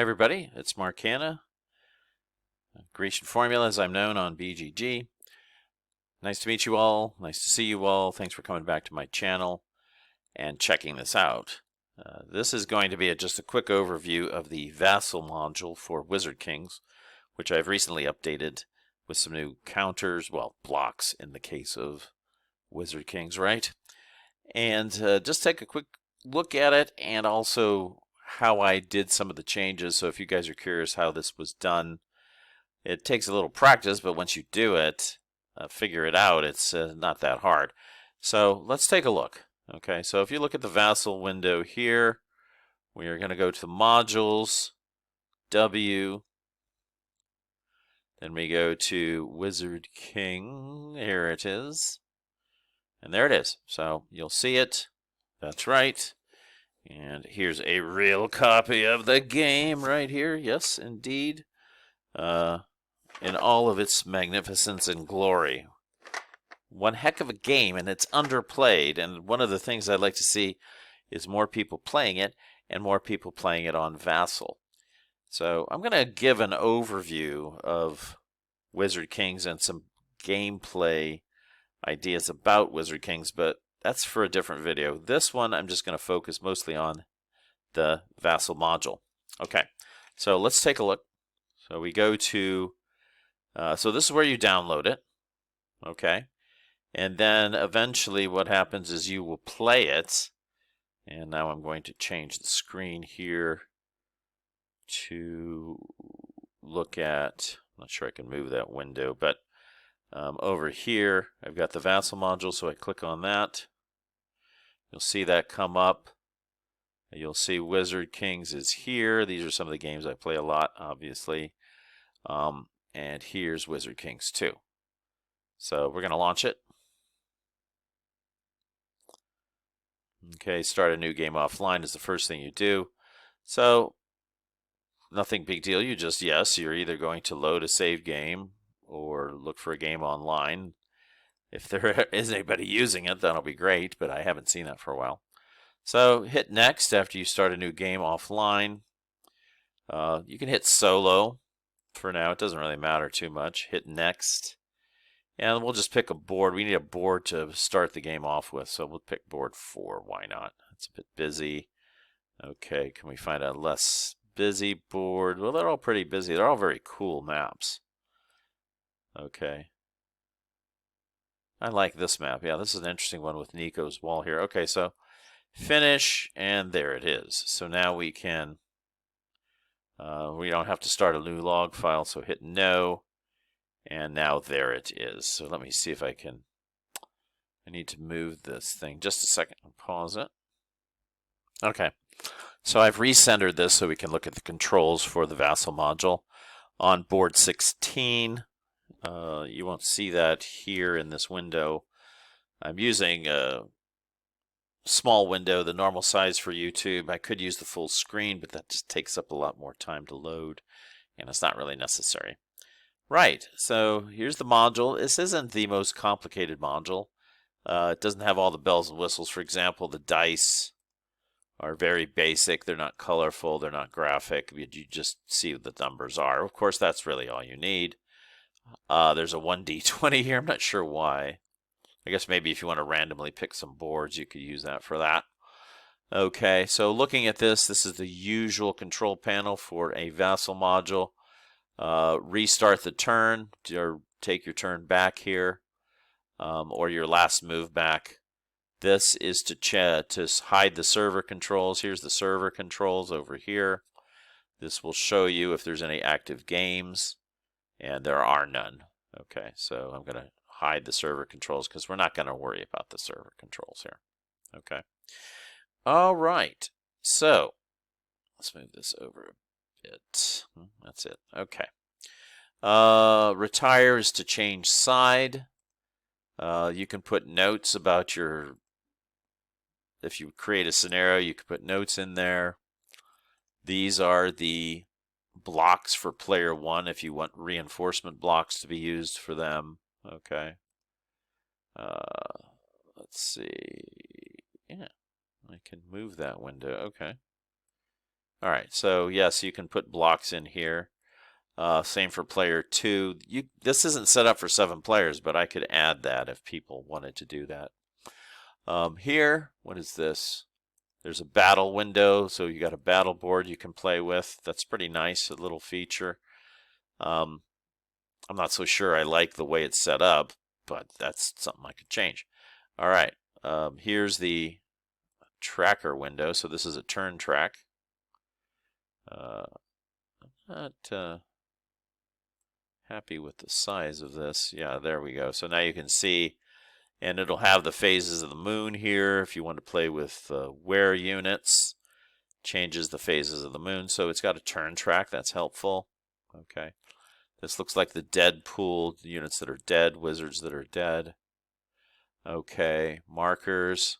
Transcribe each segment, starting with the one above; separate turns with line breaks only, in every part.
everybody, it's Mark Hanna, Grecian Formula as I'm known on BGG. Nice to meet you all, nice to see you all, thanks for coming back to my channel and checking this out. This is going to be just a quick overview of the Vassal module for Wizard Kings, which I've recently updated with some new counters, well, blocks in the case of Wizard Kings, right? And just take a quick look at it and also how I did some of the changes. So if you guys are curious how this was done, it takes a little practice, but once you do it, figure it out, it's not that hard. So let's take a look. Okay, so if you look at the Vassal window here, we are going to go to Modules, W, then we go to Wizard King, here it is, and there it is. So you'll see it, that's right. And here's a real copy of the game right here. Yes, indeed. In all of its magnificence and glory. One heck of a game, and it's underplayed. And one of the things I'd like to see is more people playing it, and more people playing it on Vassal. So I'm going to give an overview of Wizard Kings and some gameplay ideas about Wizard Kings, but that's for a different video. This one, I'm just going to focus mostly on the Vassal module. Okay, so let's take a look. So we go to, so this is where you download it. Okay, and then eventually what happens is you will play it. And now I'm going to change the screen here to look at, I'm not sure I can move that window, but over here I've got the Vassal module, so I click on that. You'll see that come up. You'll see Wizard Kings is here. These are some of the games I play a lot, obviously. And here's Wizard Kings 2. So we're going to launch it. Okay, start a new game offline is the first thing you do. So nothing big deal. You just, yes, you're either going to load a save game or look for a game online. If there is anybody using it, that'll be great, but I haven't seen that for a while. So hit next after you start a new game offline. You can hit solo for now. It doesn't really matter too much. Hit next. And we'll just pick a board. We need a board to start the game off with, so we'll pick board 4. Why not? It's a bit busy. Okay, can we find a less busy board? Well, they're all pretty busy. They're all very cool maps. Okay. I like this map. Yeah, this is an interesting one with Nico's wall here. Okay, so finish, and there it is. So now we can, we don't have to start a new log file, so hit no, and now there it is. So let me see if I can, I need to move this thing. Just a second, I'll pause it. Okay, so I've recentered this so we can look at the controls for the Vassal module. On board 16, you won't see that here in this window. I'm using a small window, the normal size for YouTube. I could use the full screen, but that just takes up a lot more time to load, and it's not really necessary. Right, so here's the module. This isn't the most complicated module. It doesn't have all the bells and whistles. For example, the dice are very basic. They're not colorful. They're not graphic. You just see what the numbers are. Of course, that's really all you need. There's a 1d20 here. I'm not sure why. I guess maybe if you want to randomly pick some boards, you could use that for that. Okay, so looking at this, this is the usual control panel for a Vassal module. Restart the turn, or take your turn back here, or your last move back. This is to hide the server controls. Here's the server controls over here. This will show you if there's any active games, and there are none. Okay, so I'm going to hide the server controls because we're not going to worry about the server controls here. Okay. All right. So let's move this over a bit. That's it. Okay. Retire is to change side. You can put notes about your, if you create a scenario, you can put notes in there. These are the blocks for player 1 if you want reinforcement blocks to be used for them. Okay. Let's see. Yeah, I can move that window. Okay. All right, so yes, you can put blocks in here. Same for player 2. This isn't set up for 7 players, but I could add that if people wanted to do that. Here, what is this? There's a battle window, so you got a battle board you can play with. That's pretty nice, a little feature. I'm not so sure I like the way it's set up, but that's something I could change. All right, here's the tracker window. So this is a turn track. I'm not happy with the size of this. Yeah, there we go. So now you can see, and it'll have the phases of the moon here. If you want to play with wear units, changes the phases of the moon. So it's got a turn track. That's helpful. Okay. This looks like the dead pool, units that are dead, wizards that are dead. Okay, markers.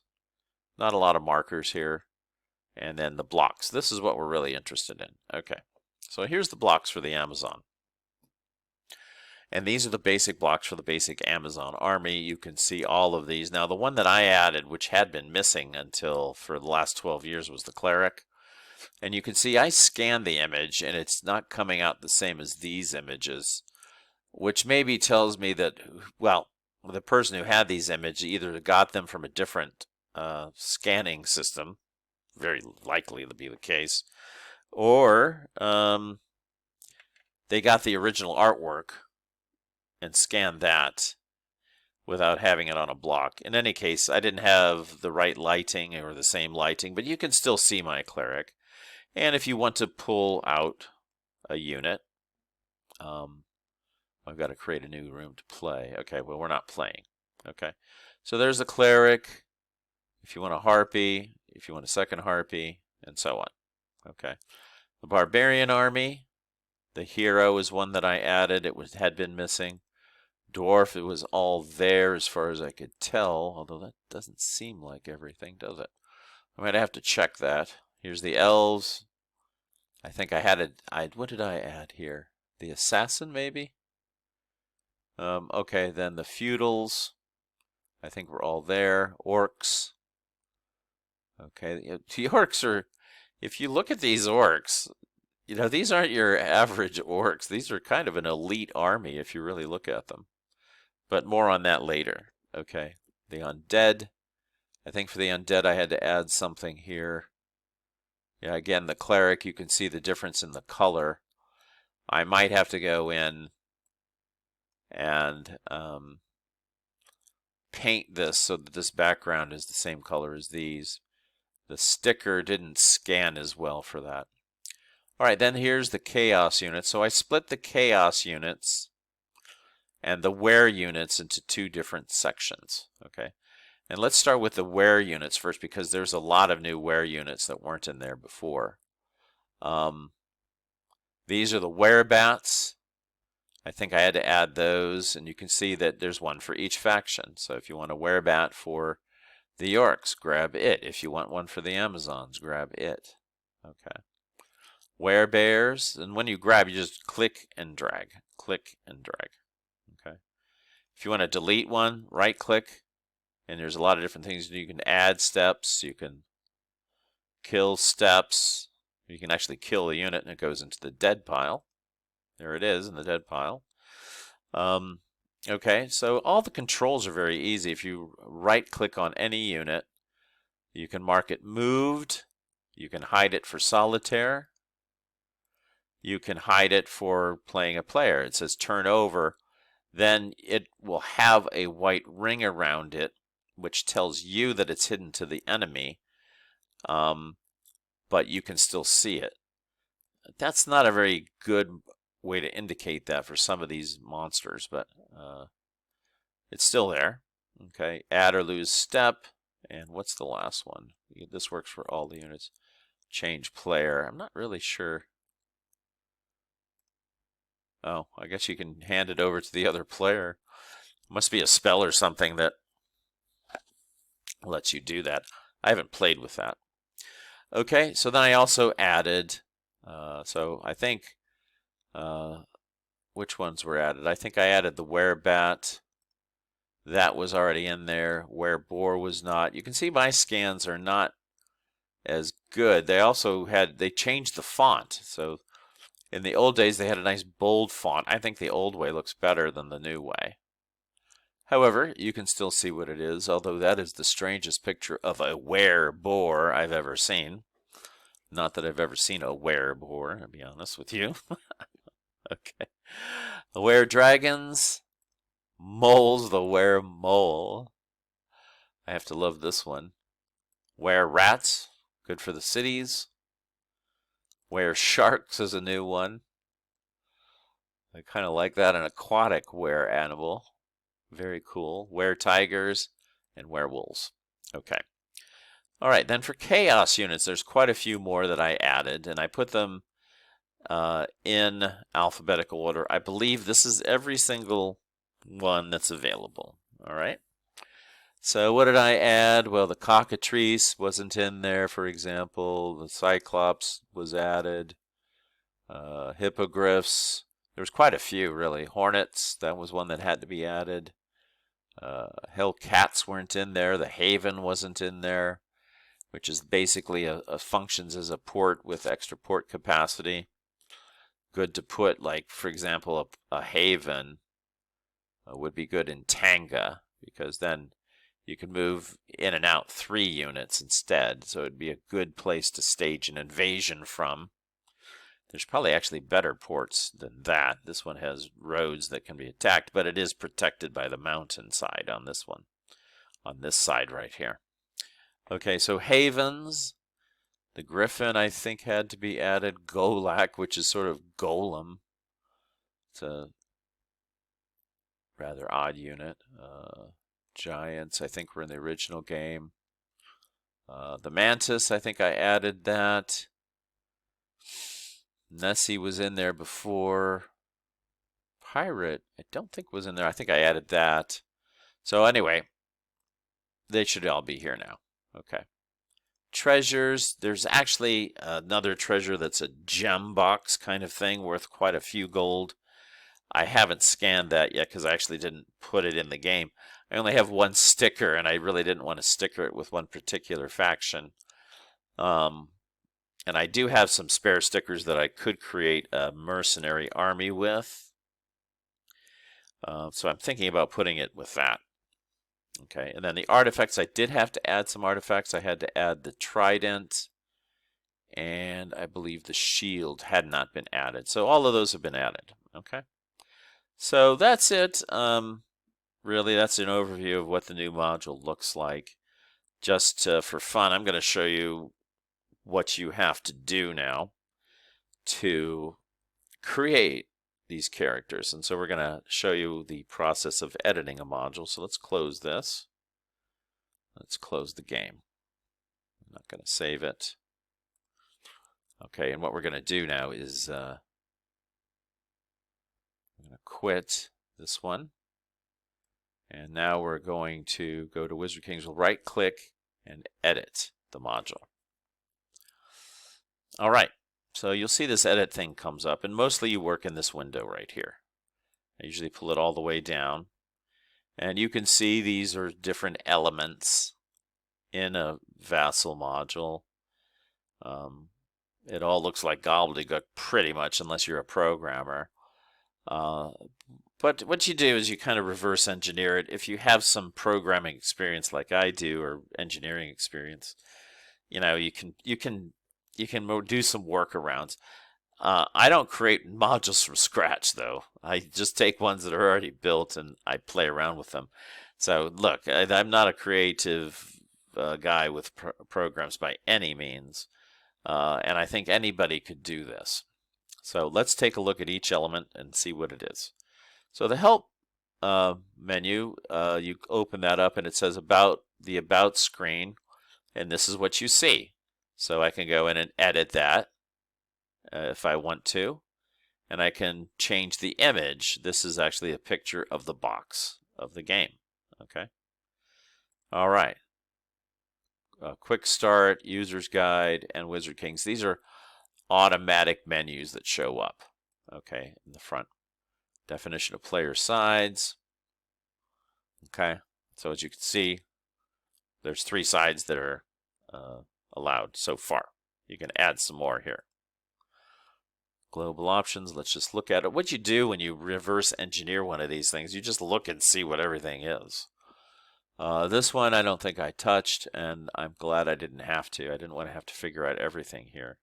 Not a lot of markers here. And then the blocks. This is what we're really interested in. Okay, so here's the blocks for the Amazon. And these are the basic blocks for the basic Amazon army. You can see all of these. Now, the one that I added, which had been missing until for the last 12 years, was the cleric. And you can see I scanned the image, and it's not coming out the same as these images, which maybe tells me that, well, the person who had these images either got them from a different scanning system, very likely to be the case, or they got the original artwork and scanned that without having it on a block. In any case, I didn't have the right lighting or the same lighting, but you can still see my cleric. And if you want to pull out a unit, I've got to create a new room to play. Okay, well, we're not playing. Okay, so there's a cleric. If you want a harpy, if you want a second harpy, and so on. Okay, the barbarian army, the hero is one that I added. It had been missing. Dwarf, it was all there as far as I could tell, although that doesn't seem like everything, does it? I might have to check that. Here's the elves. I think I had it. What did I add here? The assassin, maybe? Okay, then the feudals. I think we're all there. Orcs. Okay, the orcs are, if you look at these orcs, you know, these aren't your average orcs. These are kind of an elite army if you really look at them. But more on that later. Okay, the undead. I think for the undead I had to add something here. Yeah, again, the cleric, you can see the difference in the color. I might have to go in and paint this so that this background is the same color as these. The sticker didn't scan as well for that. All right, then here's the chaos unit. So I split the chaos units and the wear units into 2 different sections. Okay, and let's start with the wear units first, because there's a lot of new wear units that weren't in there before. These are the werebats. I think I had to add those, and you can see that there's one for each faction. So if you want a werebat for the orcs, grab it. If you want one for the Amazons, grab it. Okay. Werebears, and when you grab, you just click and drag. Click and drag. Okay. If you want to delete one, right click, and there's a lot of different things. You can add steps, you can kill steps, you can actually kill a unit and it goes into the dead pile. There it is in the dead pile. Okay, so all the controls are very easy. If you right click on any unit, you can mark it moved, you can hide it for solitaire, you can hide it for playing a player. It says turn over, then it will have a white ring around it which tells you that it's hidden to the enemy, but you can still see it. That's not a very good way to indicate that for some of these monsters, but it's still there. Okay, add or lose step, and what's the last one? This works for all the units. Change player. I'm not really sure. Oh, I guess you can hand it over to the other player. Must be a spell or something that lets you do that. I haven't played with that. Okay, so then I also added, so I think, which ones were added? I think I added the werebat. That was already in there. Wereboar was not. You can see my scans are not as good. They changed the font. So in the old days, they had a nice bold font. I think the old way looks better than the new way. However, you can still see what it is, although that is the strangest picture of a were-boar I've ever seen. Not that I've ever seen a were-boar, to be honest with you. Okay. The were-dragons, moles, the were-mole. I have to love this one. Were-rats, good for the cities. Were-sharks is a new one. I kind of like that, an aquatic were-animal. Very cool. Were-tigers and werewolves. Okay. All right, then for chaos units, there's quite a few more that I added, and I put them in alphabetical order. I believe this is every single one that's available. All right. So what did I add? Well, the cockatrice wasn't in there, for example. The cyclops was added. Hippogriffs. There was quite a few, really. Hornets, that was one that had to be added. Hellcats weren't in there. The Haven wasn't in there, which is basically functions as a port with extra port capacity. Good to put, like, for example, a Haven would be good in Tanga, because then you can move in and out 3 units instead, so it'd be a good place to stage an invasion from. There's probably actually better ports than that. This one has roads that can be attacked, but it is protected by the mountainside on this one, on this side right here. Okay, so havens. The griffin, I think, had to be added. Golak, which is sort of golem. It's a rather odd unit. Giants, I think, were in the original game. The mantis, I think I added that. Nessie was in there before. Pirate, I don't think was in there. I think I added that. So anyway, they should all be here now. Okay. Treasures, there's actually another treasure that's a gem box kind of thing worth quite a few gold. I haven't scanned that yet because I actually didn't put it in the game. I only have one sticker, and I really didn't want to sticker it with one particular faction. And I do have some spare stickers that I could create a mercenary army with. So I'm thinking about putting it with that. Okay, and then the artifacts, I did have to add some artifacts. I had to add the trident, and I believe the shield had not been added. So all of those have been added. Okay, so that's it. Really, that's an overview of what the new module looks like. Just for fun, I'm going to show you what you have to do now to create these characters. And so we're going to show you the process of editing a module. So let's close this. Let's close the game. I'm not going to save it. Okay, and what we're going to do now is I'm going to quit this one. And now we're going to go to Wizard Kings. We'll right-click and edit the module. All right, so you'll see this edit thing comes up, and mostly you work in this window right here. I usually pull it all the way down, and you can see these are different elements in a Vassal module. It all looks like gobbledygook pretty much, unless you're a programmer. But what you do is you kind of reverse engineer it. If you have some programming experience like I do, or engineering experience, you know, you can do some workarounds. I don't create modules from scratch, though. I just take ones that are already built and I play around with them. So look, I'm not a creative guy with programs by any means, and I think anybody could do this. So let's take a look at each element and see what it is. So the help menu, you open that up and it says the about screen, and this is what you see. So I can go in and edit that if I want to, and I can change the image. This is actually a picture of the box of the game. Okay. All right. Quick Start, User's Guide, and Wizard Kings. These are automatic menus that show up. Okay, in the front. Definition of player sides. Okay, so as you can see, there's 3 sides that are allowed so far. You can add some more here. Global options, let's just look at it. What you do when you reverse engineer one of these things, you just look and see what everything is. This one I don't think I touched, and I'm glad I didn't have to. I didn't want to have to figure out everything here.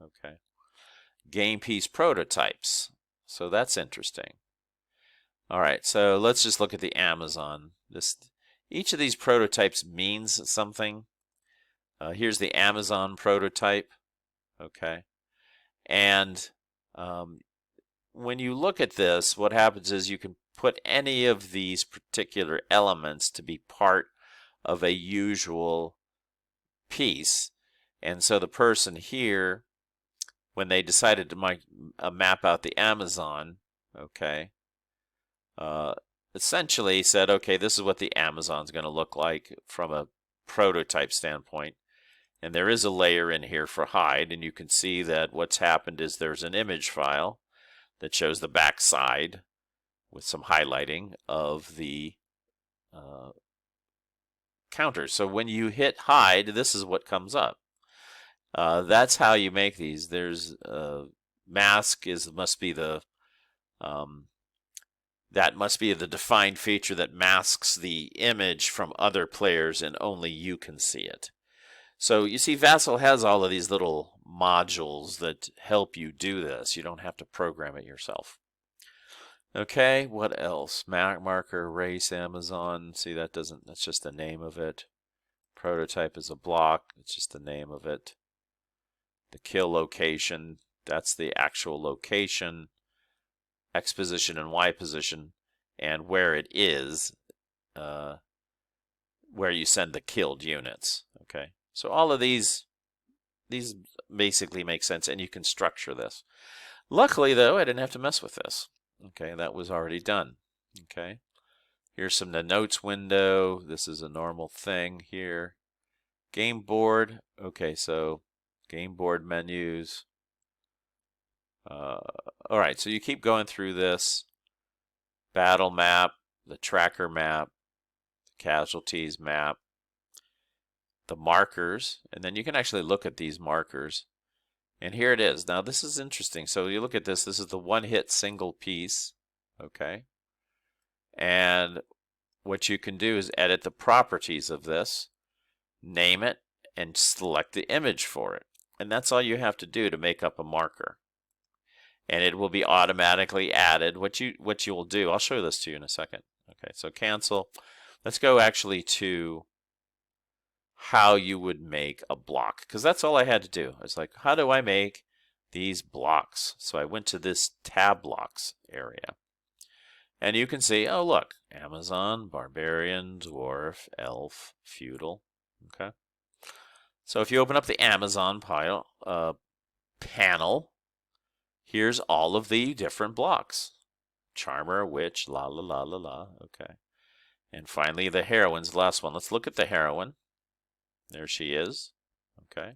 Okay. Game piece prototypes. So that's interesting. All right, so let's just look at the Amazon. Each of these prototypes means something. Here's the Amazon prototype. Okay. And when you look at this, what happens is you can put any of these particular elements to be part of a usual piece. And so the person here, when they decided to map out the Amazon, okay, essentially said, okay, this is what the Amazon's going to look like from a prototype standpoint. And there is a layer in here for hide, and you can see that what's happened is there's an image file that shows the back side with some highlighting of the counter. So when you hit hide, this is what comes up. That's how you make these. There's mask must be the defined feature that masks the image from other players, and only you can see it. So you see, Vassal has all of these little modules that help you do this. You don't have to program it yourself. Okay, what else? Marker, race, Amazon. See, that's just the name of it. Prototype is a block. It's just the name of it. The kill location, that's the actual location. X position and Y position, and where it is, where you send the killed units. Okay. So all of these basically make sense, and you can structure this. Luckily, though, I didn't have to mess with this. Okay, that was already done. Okay, here's the notes window. This is a normal thing here. Game board. Okay, so game board menus. All right, so you keep going through this. Battle map, the tracker map, the casualties map, the markers, and then you can actually look at these markers. And here it is. Now this is interesting. So you look at this. This is the one-hit single piece. Okay. And what you can do is edit the properties of this, name it, and select the image for it. And that's all you have to do to make up a marker. And it will be automatically added. What you will do, I'll show this to you in a second. Okay, so cancel. Let's go actually to how you would make a block, because that's all I had to do. It's like, how do I make these blocks? So I went to this tab blocks area. And you can see, oh look, Amazon, Barbarian, Dwarf, Elf, Feudal. Okay. So if you open up the Amazon panel, here's all of the different blocks. Charmer, Witch, la la la la la. Okay. And finally the heroine's the last one. Let's look at the heroine. There she is. Okay.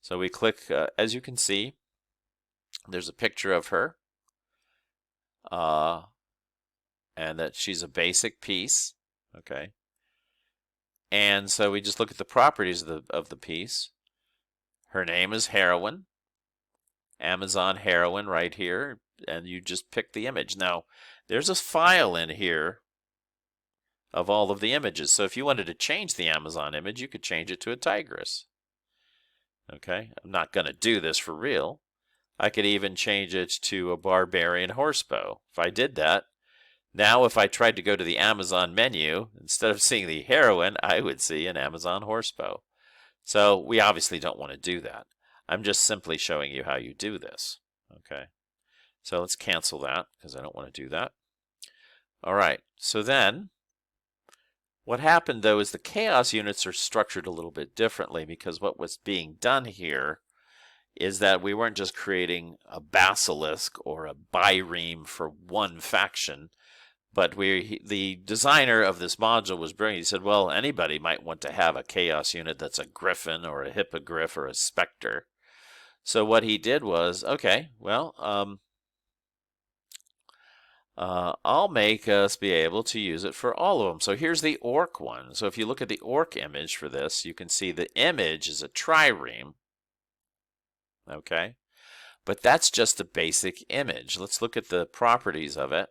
So we click, as you can see, there's a picture of her. And that she's a basic piece. Okay. And so we just look at the properties of the piece. Her name is Heroine. Amazon Heroine right here. And you just pick the image. Now, there's a file in here of all of the images. So if you wanted to change the Amazon image, you could change it to a tigress. Okay, I'm not going to do this for real. I could even change it to a barbarian horsebow. If I did that, now if I tried to go to the Amazon menu, instead of seeing the heroine, I would see an Amazon horsebow. So we obviously don't want to do that. I'm just simply showing you how you do this. Okay, so let's cancel that because I don't want to do that. All right, so then what happened, though, is the chaos units are structured a little bit differently, because what was being done here is that we weren't just creating a basilisk or a bireme for one faction, but the designer of this module was brilliant. He said, well, anybody might want to have a chaos unit that's a griffin or a hippogriff or a specter. So what he did was, okay, well, I'll make us be able to use it for all of them. So here's the orc one. So if you look at the orc image for this, you can see the image is a trireme. Okay, but that's just a basic image. Let's look at the properties of it,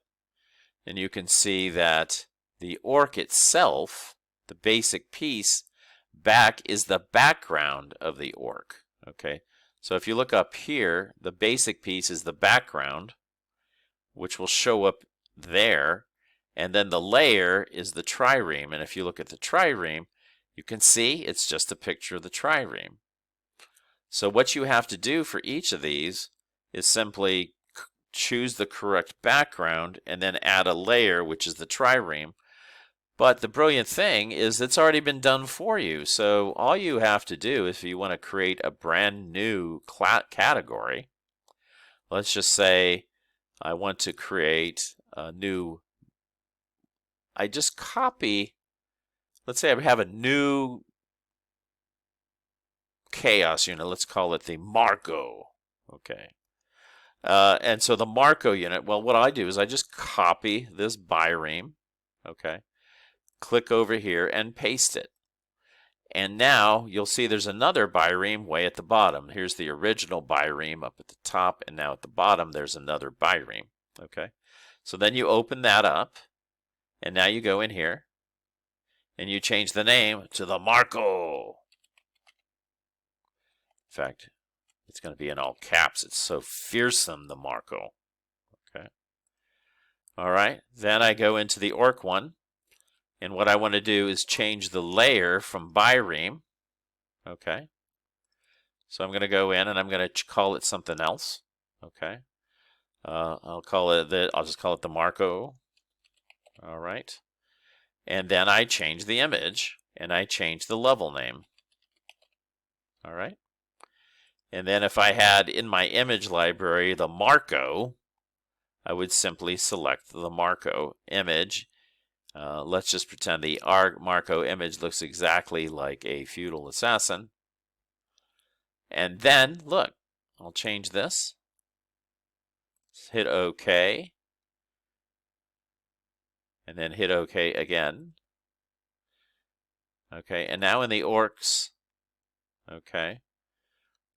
and you can see that the orc itself, the basic piece, back is the background of the orc. Okay, so if you look up here, the basic piece is the background, which will show up there, and then the layer is the trireme. And if you look at the trireme, you can see it's just a picture of the trireme. So what you have to do for each of these is simply choose the correct background and then add a layer, which is the trireme. But the brilliant thing is it's already been done for you. So all you have to do if you want to create a brand new category, let's just say I want to create a new, I just copy, let's say I have a new chaos unit. Let's call it the Marco. Okay. And so the Marco unit, well, what I do is I just copy this bireme. Okay. Click over here and paste it. And now you'll see there's another bireme way at the bottom. Here's the original bireme up at the top, and now at the bottom there's another bireme. Okay. So then you open that up, and now you go in here, and you change the name to the Marco. In fact, it's going to be in all caps. It's so fearsome, the Marco. Okay. All right. Then I go into the orc one. And what I want to do is change the layer from bireme. Okay. So I'm going to go in and I'm going to call it something else. Okay. I'll just call it the Marco. All right. And then I change the image and I change the level name. All right. And then if I had in my image library the Marco, I would simply select the Marco image. Let's just pretend the Marco image looks exactly like a feudal assassin. And then, look, I'll change this. Hit OK. And then hit OK again. Okay, and now in the orcs, okay,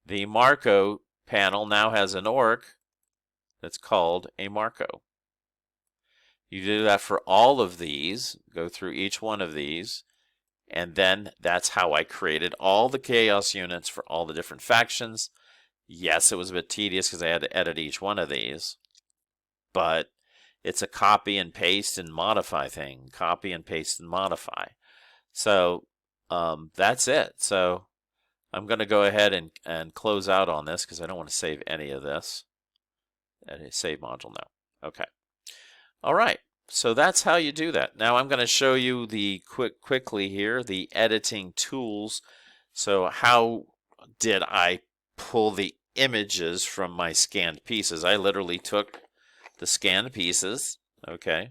the Marco panel now has an orc that's called a Marco. You do that for all of these, go through each one of these, and then that's how I created all the chaos units for all the different factions. Yes, it was a bit tedious because I had to edit each one of these, but it's a copy and paste and modify thing. Copy and paste and modify. So that's it. So I'm going to go ahead and close out on this because I don't want to save any of this. Save module now. Okay. All right. So that's how you do that. Now I'm going to show you the quickly here the editing tools. So how did I pull the images from my scanned pieces? I literally took the scanned pieces, okay,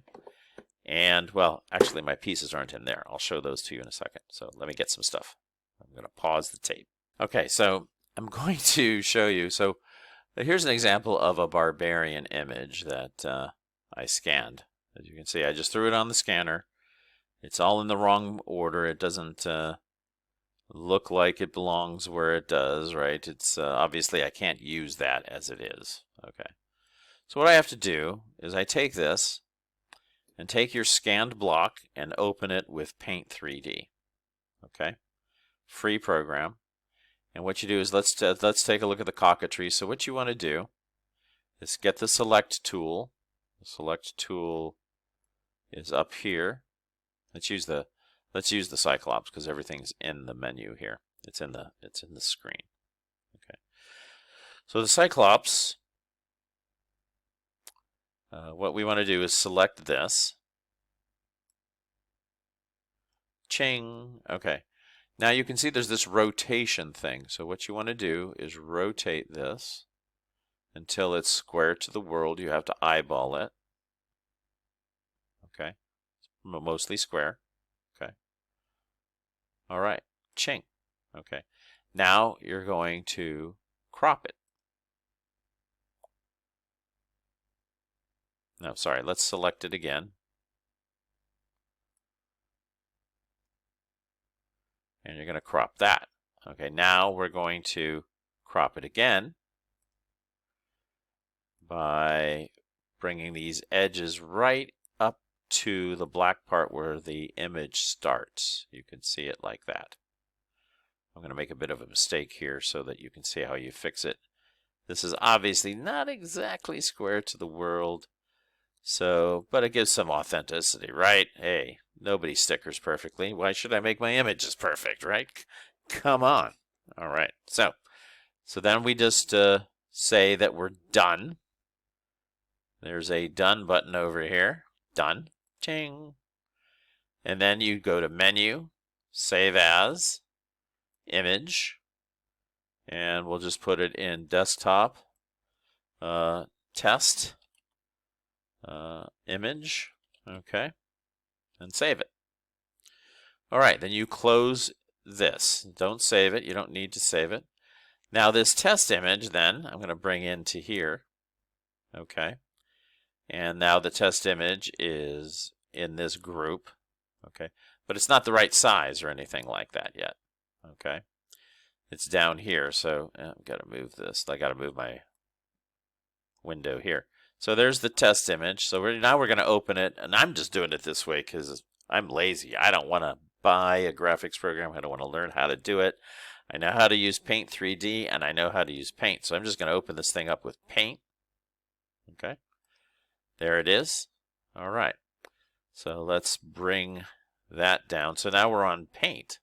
and well, actually my pieces aren't in there. I'll show those to you in a second. So let me get some stuff. I'm going to pause the tape. Okay, so I'm going to show you. So here's an example of a barbarian image that I scanned. As you can see, I just threw it on the scanner. It's all in the wrong order. It doesn't look like it belongs where it does, right? It's obviously I can't use that as it is. Okay. So what I have to do is I take this and take your scanned block and open it with Paint 3D. Okay. Free program. And what you do is let's take a look at the cockatrice. So what you want to do is get the select tool. The select tool is up here. Let's use the Cyclops because everything's in the menu here. It's in the screen. Okay. So the Cyclops, what we want to do is select this. Ching. Okay. Now you can see there's this rotation thing. So what you want to do is rotate this until it's square to the world. You have to eyeball it. Okay. Mostly square. Okay. All right. Ching. Okay. Now you're going to crop it. No, sorry. Let's select it again. And you're going to crop that. Okay, now we're going to crop it again by bringing these edges right up to the black part where the image starts. You can see it like that. I'm going to make a bit of a mistake here so that you can see how you fix it. This is obviously not exactly square to the world, but it gives some authenticity, right? Hey, nobody stickers perfectly. Why should I make my images perfect, right? Come on. All right. So then we just say that we're done. There's a done button over here. Done. Ching. And then you go to Menu, Save As, Image, and we'll just put it in Desktop, Test, Image, okay, and save it. All right, then you close this. Don't save it. You don't need to save it. Now this test image, then, I'm going to bring into here, okay, and now the test image is in this group, okay, but it's not the right size or anything like that yet, okay. It's down here, so I've got to move this. I got to move my window here. So there's the test image. So now we're going to open it, and I'm just doing it this way because I'm lazy. I don't want to buy a graphics program. I don't want to learn how to do it. I know how to use Paint 3D, and I know how to use Paint. So I'm just going to open this thing up with Paint. Okay. There it is. All right. So let's bring that down. So now we're on Paint.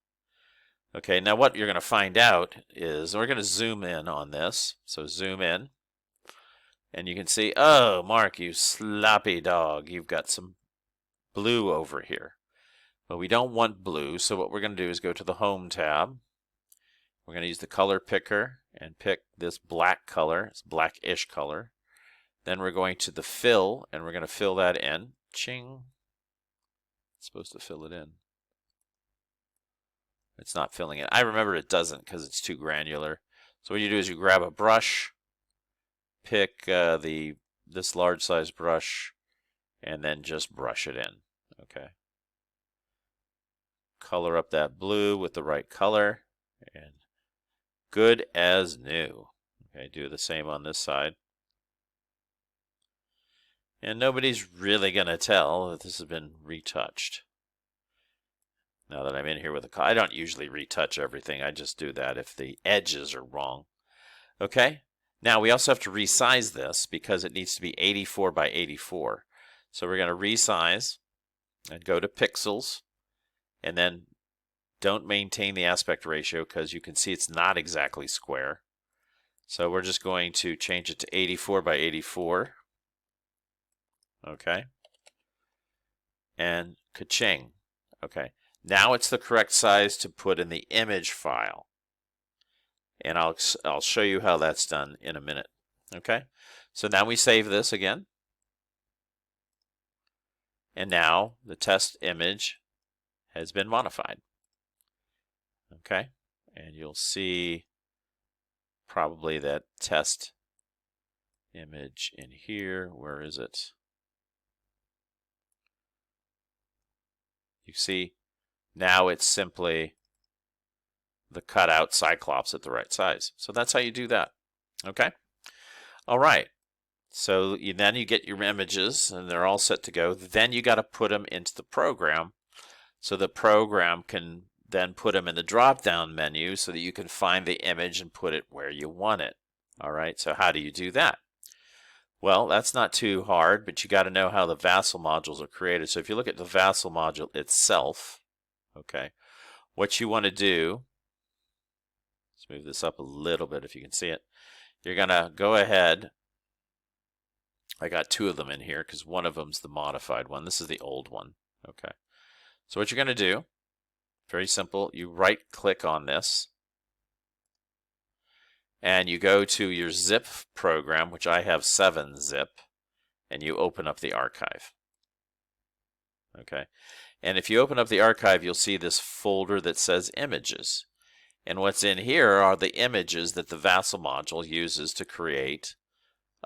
Okay, now what you're going to find out is we're going to zoom in on this. So zoom in. And you can see, oh, Mark, you sloppy dog. You've got some blue over here. But we don't want blue, so what we're going to do is go to the Home tab. We're going to use the color picker and pick this black color. It's blackish color. Then we're going to the fill, and we're going to fill that in. Ching. It's supposed to fill it in. It's not filling it. I remember it doesn't because it's too granular. So what you do is you grab a brush, pick this large size brush, and then just brush it in. Okay. Color up that blue with the right color, and good as new. Okay, do the same on this side. And nobody's really going to tell that this has been retouched. Now that I'm in here with I don't usually retouch everything. I just do that if the edges are wrong. Okay. Now we also have to resize this because it needs to be 84 by 84. So we're going to resize and go to pixels, and then don't maintain the aspect ratio because you can see it's not exactly square. So we're just going to change it to 84 by 84. Okay. And ka-ching. Okay. Now it's the correct size to put in the image file. And I'll show you how that's done in a minute. Okay? So now we save this again. And now the test image has been modified. Okay? And you'll see probably that test image in here. Where is it? You see, now it's simply the cutout Cyclops at the right size. So that's how you do that. Okay? All right. So then you get your images, and they're all set to go. Then you got to put them into the program, so the program can then put them in the drop-down menu so that you can find the image and put it where you want it. All right, so how do you do that? Well, that's not too hard, but you got to know how the Vassal modules are created. So if you look at the Vassal module itself, okay, what you want to do, let's move this up a little bit if you can see it. You're going to go ahead. I got two of them in here because one of them's the modified one. This is the old one. Okay. So what you're going to do, very simple, you right-click on this, and you go to your zip program, which I have 7-zip, and you open up the archive. Okay. And if you open up the archive, you'll see this folder that says images. And what's in here are the images that the Vassal module uses to create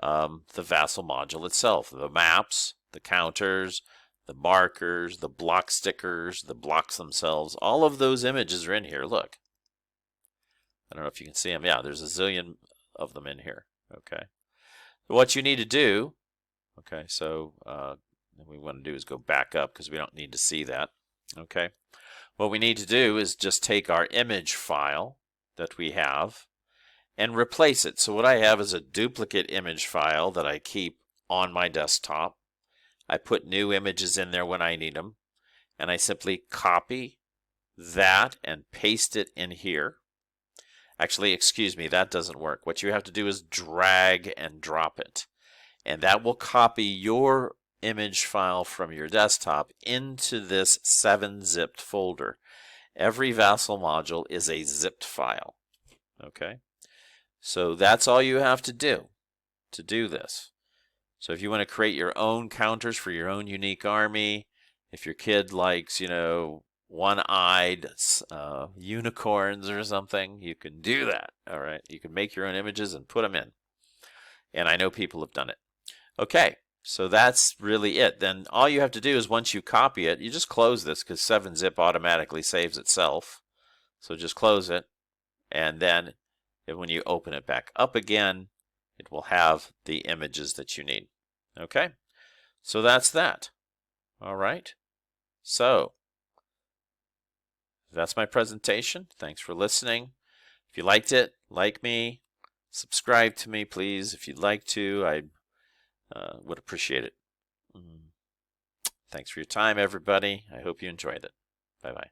the Vassal module itself. The maps, the counters, the markers, the block stickers, the blocks themselves. All of those images are in here. Look. I don't know if you can see them. Yeah, there's a zillion of them in here. Okay. What you need to do, okay, so what we want to do is go back up because we don't need to see that. Okay. What we need to do is just take our image file that we have and replace it. So what I have is a duplicate image file that I keep on my desktop. I put new images in there when I need them, and I simply copy that and paste it in here. Actually, excuse me, that doesn't work. What you have to do is drag and drop it, and that will copy your image file from your desktop into this 7-zipped folder. Every Vassal module is a zipped file. Okay, so that's all you have to do this. So if you want to create your own counters for your own unique army, if your kid likes, one-eyed unicorns or something, you can do that. All right, you can make your own images and put them in. And I know people have done it. Okay, so that's really it. Then all you have to do is once you copy it, you just close this because 7-zip automatically saves itself. So just close it, and then when you open it back up again, it will have the images that you need. Okay, so that's that. All right, so that's my presentation. Thanks for listening. If you liked it, like me, subscribe to me, please. If you'd like to, I would appreciate it. Thanks for your time, everybody. I hope you enjoyed it. Bye-bye.